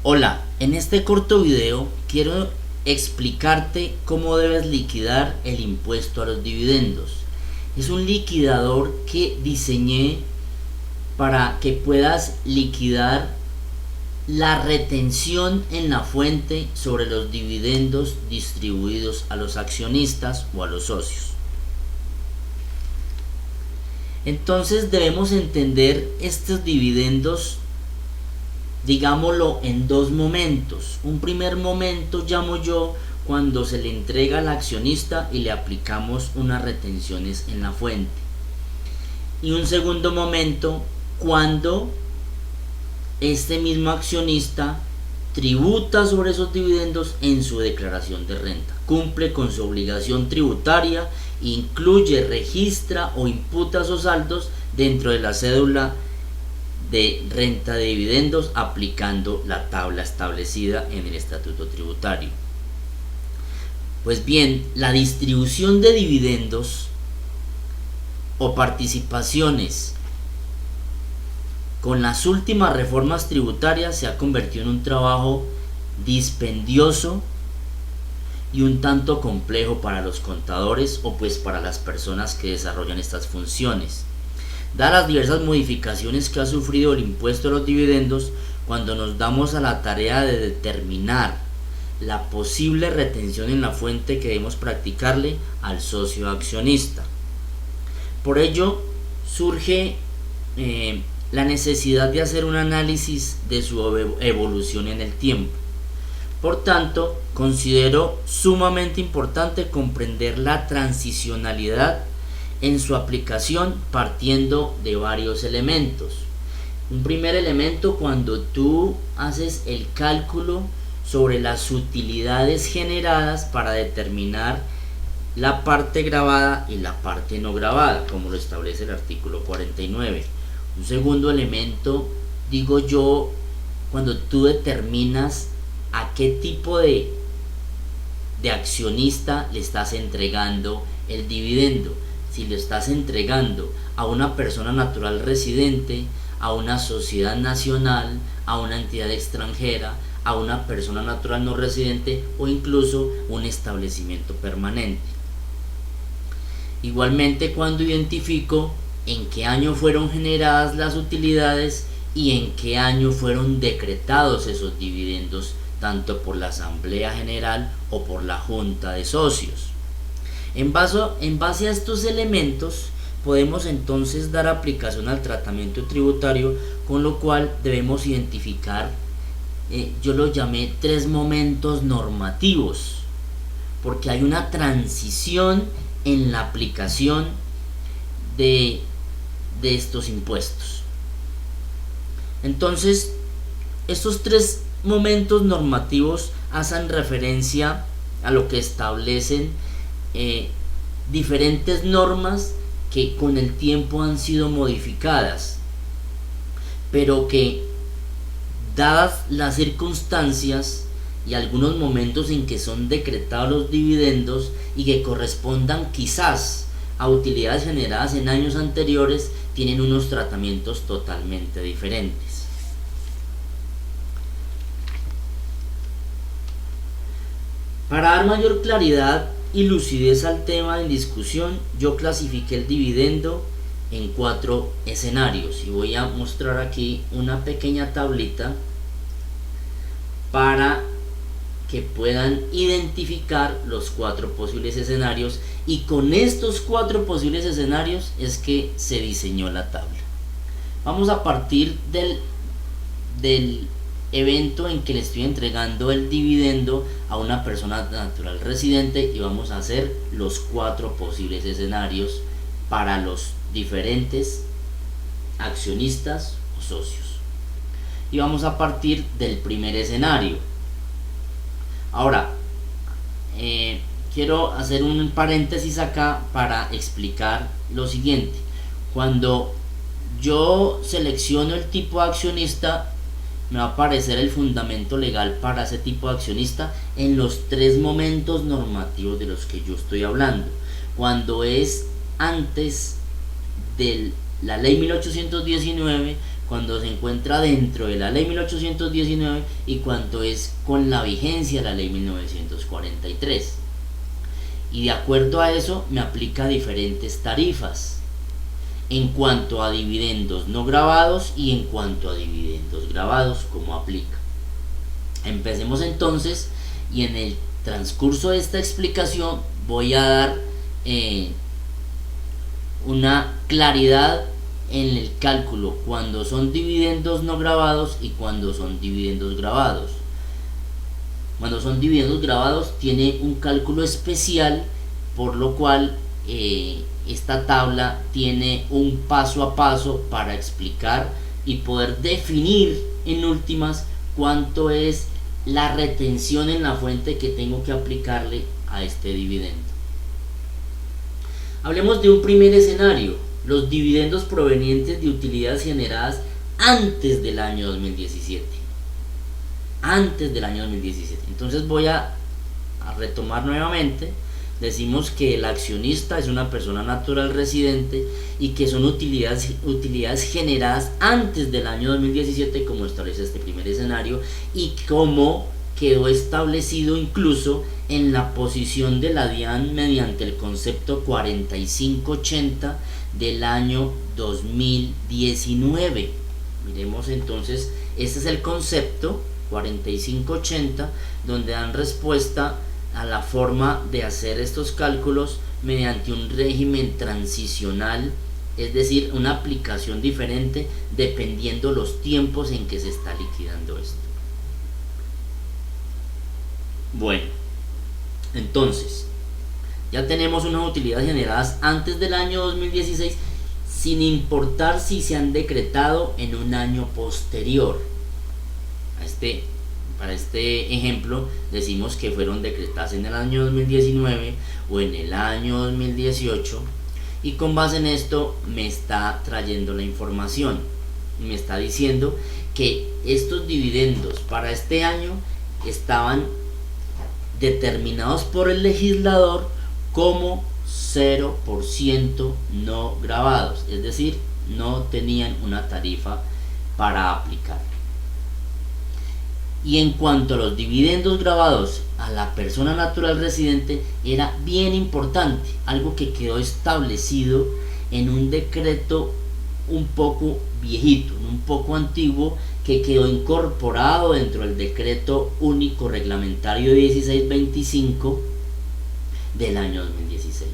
Hola, en este corto video quiero explicarte cómo debes liquidar el impuesto a los dividendos. Es un liquidador que diseñé para que puedas liquidar la retención en la fuente sobre los dividendos distribuidos a los accionistas o a los socios. Entonces debemos entender estos dividendos, digámoslo, en dos momentos. Un primer momento llamo yo cuando se le entrega al accionista y le aplicamos unas retenciones en la fuente. Y un segundo momento cuando este mismo accionista tributa sobre esos dividendos en su declaración de renta, cumple con su obligación tributaria, incluye, registra o imputa esos saldos dentro de la cédula de renta de dividendos aplicando la tabla establecida en el estatuto tributario. Pues bien, la distribución de dividendos o participaciones con las últimas reformas tributarias se ha convertido en un trabajo dispendioso y un tanto complejo para los contadores o pues para las personas que desarrollan estas funciones. Dadas las diversas modificaciones que ha sufrido el impuesto a los dividendos, cuando nos damos a la tarea de determinar la posible retención en la fuente que debemos practicarle al socio accionista. Por ello surge la necesidad de hacer un análisis de su evolución en el tiempo. Por tanto, considero sumamente importante comprender la transicionalidad en su aplicación partiendo de varios elementos. Un primer elemento, cuando tú haces el cálculo sobre las utilidades generadas para determinar la parte gravada y la parte no gravada, como lo establece el artículo 49. Un segundo elemento, digo yo, cuando tú determinas a qué tipo de accionista le estás entregando el dividendo. Si lo estás entregando a una persona natural residente, a una sociedad nacional, a una entidad extranjera, a una persona natural no residente o incluso un establecimiento permanente. Igualmente, cuando identifico en qué año fueron generadas las utilidades y en qué año fueron decretados esos dividendos, tanto por la Asamblea General o por la Junta de Socios. En base a estos elementos podemos entonces dar aplicación al tratamiento tributario, con lo cual debemos identificar, yo lo llamé 3 momentos normativos, porque hay una transición en la aplicación de estos impuestos. Entonces, estos 3 momentos normativos hacen referencia a lo que establecen diferentes normas que con el tiempo han sido modificadas, pero que, dadas las circunstancias y algunos momentos en que son decretados los dividendos y que correspondan quizás a utilidades generadas en años anteriores, tienen unos tratamientos totalmente diferentes. Para dar mayor claridad y lucidez al tema en discusión, yo clasifiqué el dividendo en 4 escenarios y voy a mostrar aquí una pequeña tablita para que puedan identificar los 4 posibles escenarios, y con estos 4 posibles escenarios es que se diseñó la tabla. Vamos a partir del evento en que le estoy entregando el dividendo a una persona natural residente y vamos a hacer los 4 posibles escenarios para los diferentes accionistas o socios. Y vamos a partir del primer escenario. Ahora, quiero hacer un paréntesis acá para explicar lo siguiente. Cuando yo selecciono el tipo de accionista, me va a aparecer el fundamento legal para ese tipo de accionista en los 3 momentos normativos de los que yo estoy hablando. Cuando es antes de la ley 1819, cuando se encuentra dentro de la ley 1819 y cuando es con la vigencia de la ley 1943. Y de acuerdo a eso me aplica diferentes tarifas en cuanto a dividendos no grabados y en cuanto a dividendos grabados, como aplica. Empecemos entonces, y en el transcurso de esta explicación voy a dar una claridad en el cálculo cuando son dividendos no grabados y cuando son dividendos grabados. Cuando son dividendos grabados tiene un cálculo especial, por lo cual esta tabla tiene un paso a paso para explicar y poder definir en últimas cuánto es la retención en la fuente que tengo que aplicarle a este dividendo. Hablemos de un primer escenario, los dividendos provenientes de utilidades generadas antes del año 2017. Antes del año 2017. Entonces voy a retomar nuevamente. Decimos que el accionista es una persona natural residente y que son utilidades generadas antes del año 2017, como establece este primer escenario, y como quedó establecido incluso en la posición de la DIAN mediante el concepto 4580 del año 2019. Miremos entonces, este es el concepto 4580, donde dan respuesta a la forma de hacer estos cálculos mediante un régimen transicional, es decir, una aplicación diferente dependiendo los tiempos en que se está liquidando esto. Bueno, entonces ya tenemos unas utilidades generadas antes del año 2016 sin importar si se han decretado en un año posterior. Para este ejemplo decimos que fueron decretadas en el año 2019 o en el año 2018, y con base en esto me está trayendo la información y me está diciendo que estos dividendos para este año estaban determinados por el legislador como 0% no grabados, es decir, no tenían una tarifa para aplicar. Y en cuanto a los dividendos grabados a la persona natural residente, era bien importante, algo que quedó establecido en un decreto un poco viejito, un poco antiguo, que quedó incorporado dentro del decreto único reglamentario 1625 del año 2016.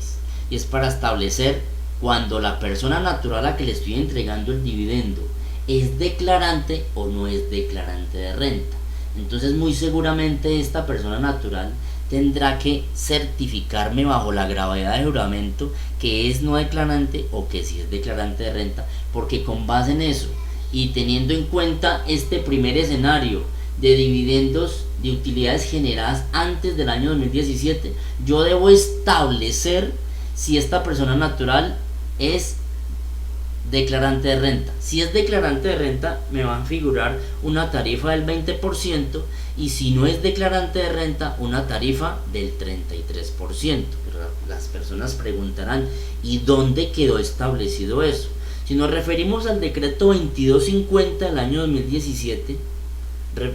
Y es para establecer cuando la persona natural a que le estoy entregando el dividendo es declarante o no es declarante de renta. Entonces muy seguramente esta persona natural tendrá que certificarme bajo la gravedad de juramento que es no declarante o que sí es declarante de renta, porque con base en eso y teniendo en cuenta este primer escenario de dividendos de utilidades generadas antes del año 2017, yo debo establecer si esta persona natural es declarante de renta. Si es declarante de renta me va a figurar una tarifa del 20%, y si no es declarante de renta una tarifa del 33%. Pero las personas preguntarán, ¿y dónde quedó establecido eso? Si nos referimos al decreto 2250 del año 2017,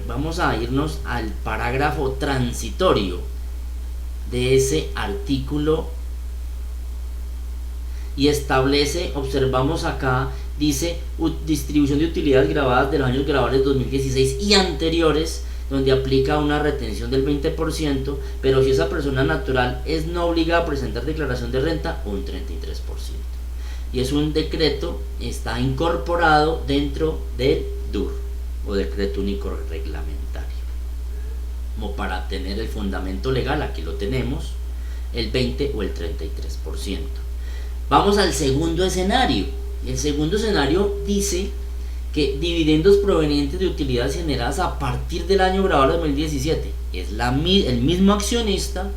vamos a irnos al parágrafo transitorio de ese artículo y establece, observamos acá, dice distribución de utilidades grabadas de los años grabables 2016 y anteriores, donde aplica una retención del 20%, pero si esa persona natural es no obligada a presentar declaración de renta, un 33%. Y es un decreto, está incorporado dentro del DUR o decreto único reglamentario, como para tener el fundamento legal. Aquí lo tenemos, el 20 o el 33%. Vamos al segundo escenario. El segundo escenario dice que dividendos provenientes de utilidades generadas a partir del año grabado 2017. Es el mismo accionista,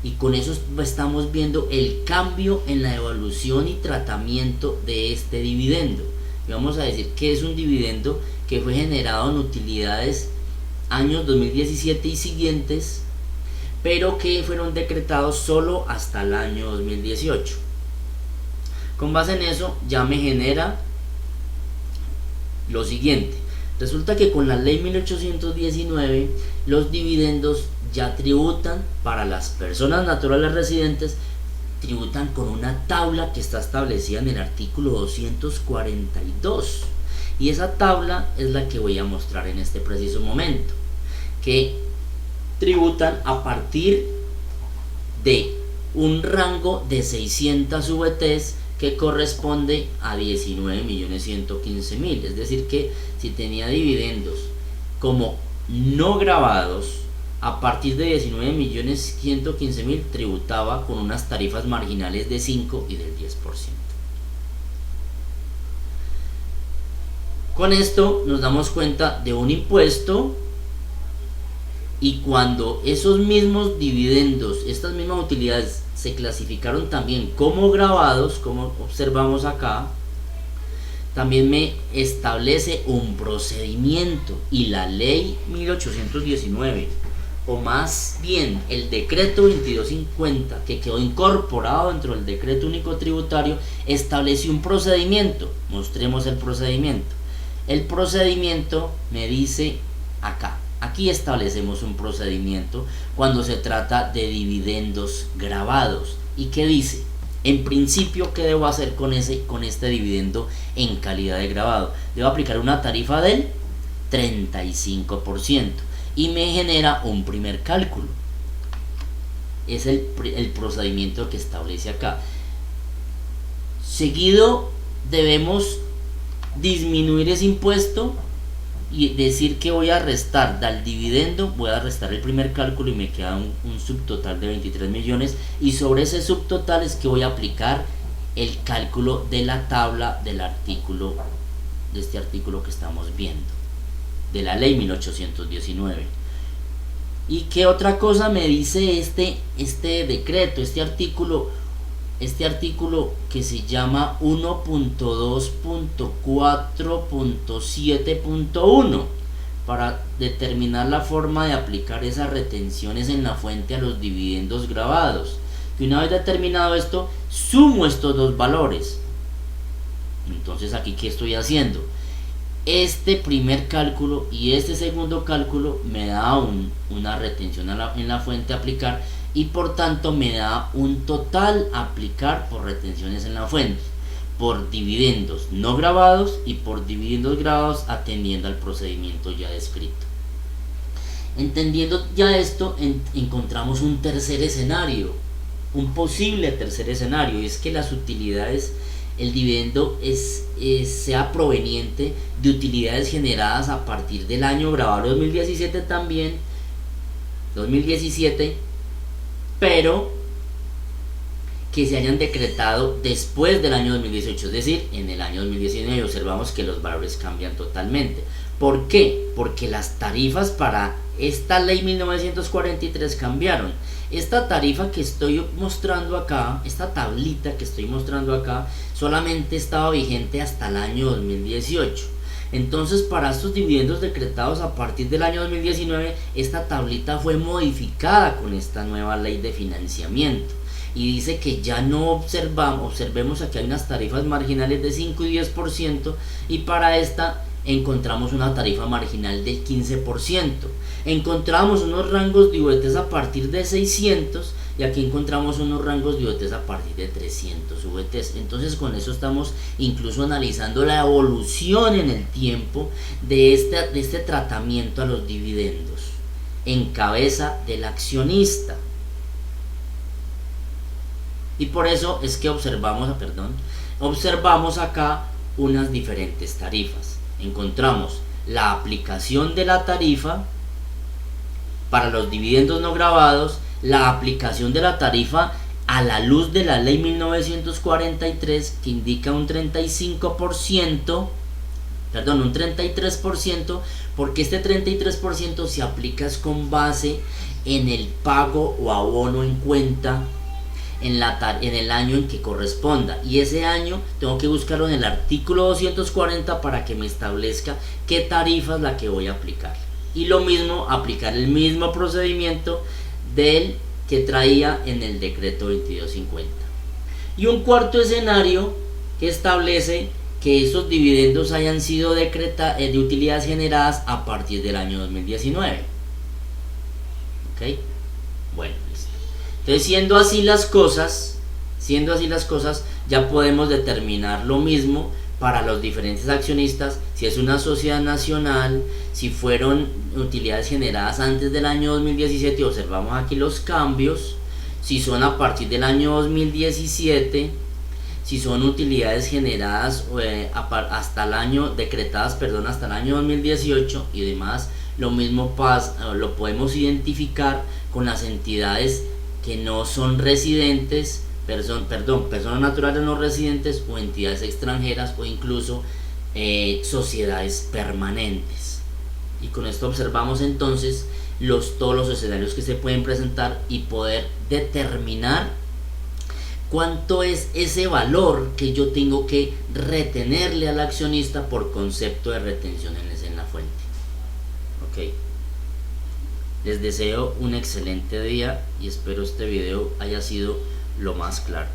y con eso estamos viendo el cambio en la evaluación y tratamiento de este dividendo. Y vamos a decir que es un dividendo que fue generado en utilidades años 2017 y siguientes, pero que fueron decretados solo hasta el año 2018. Con base en eso ya me genera lo siguiente. Resulta que con la ley 1819 los dividendos ya tributan para las personas naturales residentes, tributan con una tabla que está establecida en el artículo 242. Y esa tabla es la que voy a mostrar en este preciso momento, que tributan a partir de un rango de 600 VTs que corresponde a 19.115.000. Es decir que si tenía dividendos como no grabados a partir de 19.115.000, tributaba con unas tarifas marginales de 5 y del 10%. Con esto nos damos cuenta de un impuesto, y cuando esos mismos dividendos, estas mismas utilidades se clasificaron también como grabados, como observamos acá, también me establece un procedimiento, y la ley 1819, o más bien el decreto 2250, que quedó incorporado dentro del decreto único tributario, estableció un procedimiento. Mostremos el procedimiento. El procedimiento me dice acá. Aquí establecemos un procedimiento cuando se trata de dividendos grabados. ¿Y qué dice? En principio, ¿qué debo hacer con este dividendo en calidad de grabado? Debo aplicar una tarifa del 35% y me genera un primer cálculo. Es el procedimiento que establece acá. Seguido debemos disminuir ese impuesto y decir que voy a restar del dividendo, voy a restar el primer cálculo y me queda un subtotal de 23 millones, y sobre ese subtotal es que voy a aplicar el cálculo de la tabla del artículo, de este artículo que estamos viendo, de la ley 1819. ¿Y qué otra cosa me dice este decreto, este artículo que se llama 1.2.4.7.1, para determinar la forma de aplicar esas retenciones en la fuente a los dividendos grabados? Y una vez determinado esto, sumo estos dos valores. Entonces aquí, ¿qué estoy haciendo? Este primer cálculo y este segundo cálculo me da una retención en la fuente a aplicar, y por tanto me da un total a aplicar por retenciones en la fuente, por dividendos no grabados y por dividendos grabados, atendiendo al procedimiento ya descrito. Entendiendo ya esto, encontramos un tercer escenario, un posible tercer escenario, y es que las utilidades, el dividendo sea proveniente de utilidades generadas a partir del año grabado 2017 también, 2017, pero que se hayan decretado después del año 2018, es decir, en el año 2019. Observamos que los valores cambian totalmente. ¿Por qué? Porque las tarifas para esta ley 1943 cambiaron. Esta tarifa que estoy mostrando acá, esta tablita que estoy mostrando acá, solamente estaba vigente hasta el año 2018. Entonces, para estos dividendos decretados a partir del año 2019, esta tablita fue modificada con esta nueva ley de financiamiento, y dice que ya no observemos aquí hay unas tarifas marginales de 5 y 10%, y para esta encontramos una tarifa marginal del 15%. Encontramos unos rangos de VTs a partir de 600, y aquí encontramos unos rangos de VTs a partir de 300 VTs. Entonces, con eso estamos incluso analizando la evolución en el tiempo de este tratamiento a los dividendos en cabeza del accionista. Y por eso es que observamos acá unas diferentes tarifas. Encontramos la aplicación de la tarifa para los dividendos no grabados, la aplicación de la tarifa a la luz de la ley 1943, que indica un 33%, porque este 33% se aplica con base en el pago o abono en cuenta en el año en que corresponda, y ese año tengo que buscarlo en el artículo 240 para que me establezca qué tarifa es la que voy a aplicar. Y lo mismo, aplicar el mismo procedimiento del que traía en el decreto 2250. Y un cuarto escenario que establece que esos dividendos hayan sido de utilidades generadas a partir del año 2019. ¿Ok? Bueno, listo. Entonces, siendo así las cosas, ya podemos determinar lo mismo para los diferentes accionistas, si es una sociedad nacional, si fueron utilidades generadas antes del año 2017, observamos aquí los cambios, si son a partir del año 2017, si son utilidades generadas hasta el año, decretadas, perdón, hasta el año 2018 y demás. Lo mismo lo podemos identificar con las entidades que no son residentes, personas naturales no residentes o entidades extranjeras o incluso sociedades permanentes. Y con esto observamos entonces todos los escenarios que se pueden presentar y poder determinar cuánto es ese valor que yo tengo que retenerle al accionista por concepto de retención en la fuente. Ok. Les deseo un excelente día y espero este video haya sido lo más claro.